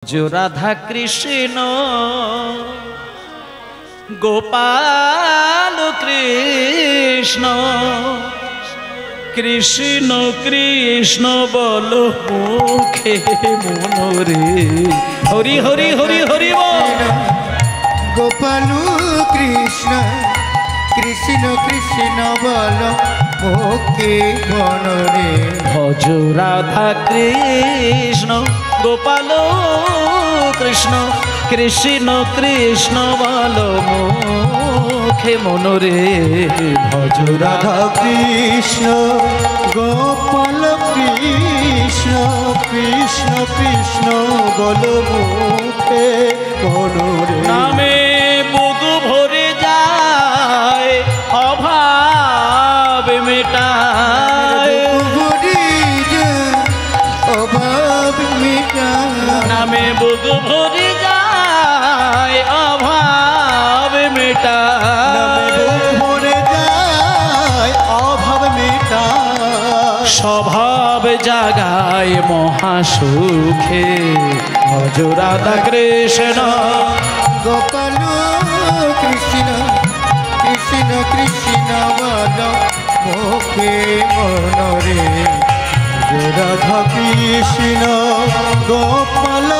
जो राधा कृष्ण गोपाल कृष्ण कृष्ण कृष्ण बोलो मुखे मनोरे हरि हरि हरि हरि गोपाल कृष्ण कृष्ण कृष्ण बोलो मुखे मनोरे भज राधा कृष्ण गोपाल कृष्ण कृष्ण कृष्ण बोलो मुखे मनोरे भज राधा कृष्ण गोपाल कृष्ण कृष्ण कृष्ण बोलो मुखे मनोरे नामे बुक भरे जाए अभाव मिटाए अभाव मिटाए नामे बुक भरे जाए अभाव मिटाए अभाव मिटाए स्वभाव जागाए महासुखे भज राधा कृष्ण गोपाल कृष्ण कृष्ण कृष्ण बोलो मुखे मनोरे राधा कृष्ण गोपाल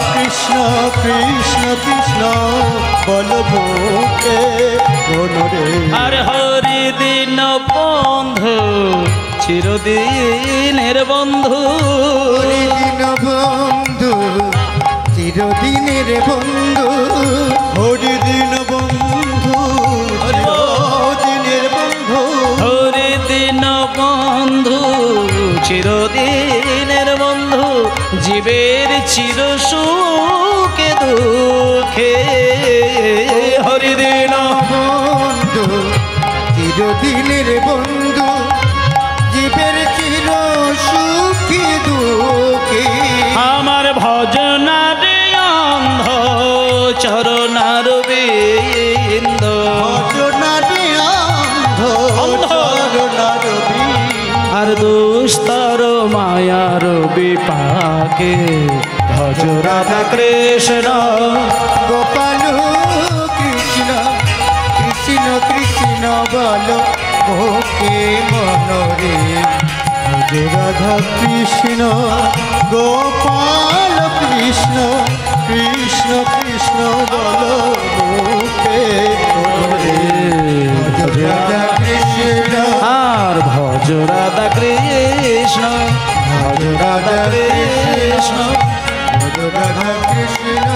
कृष्ण कृष्ण कृष्ण बोलो मुखे मनोरे আর হরি দিন বন্ধু চিরদিনের বন্ধু হরিদিন বন্ধু চিরদিনের বন্ধু হরিদিন বন্ধু চিরদিনের বন্ধু হরি দিন বন্ধু চিরদিনের বন্ধু জীবের চির সুখে দুঃখে হরি দিন বন্ধু চিরদিনের বন্ধু জীবের চির সুখী দুঃখী আমার ভজনার অন্ধ চরণার বিন্দ ভজনারে অন্ধ চরণার আর দুস্তর মায়ার বিপাকে ভজ রাধা কৃষ্ণ গোপাল কৃষ্ণ কৃষ্ণ কৃষ্ণ বলো মুখে মনোরে রাধা কৃষ্ণ গোপাল কৃষ্ণ কৃষ্ণ কৃষ্ণ বলো মুখে মনোরে রাধা কৃষ্ণ আর ভজ রাধা কৃষ্ণ ভজ রাধা কৃষ্ণ রাধা কৃষ্ণ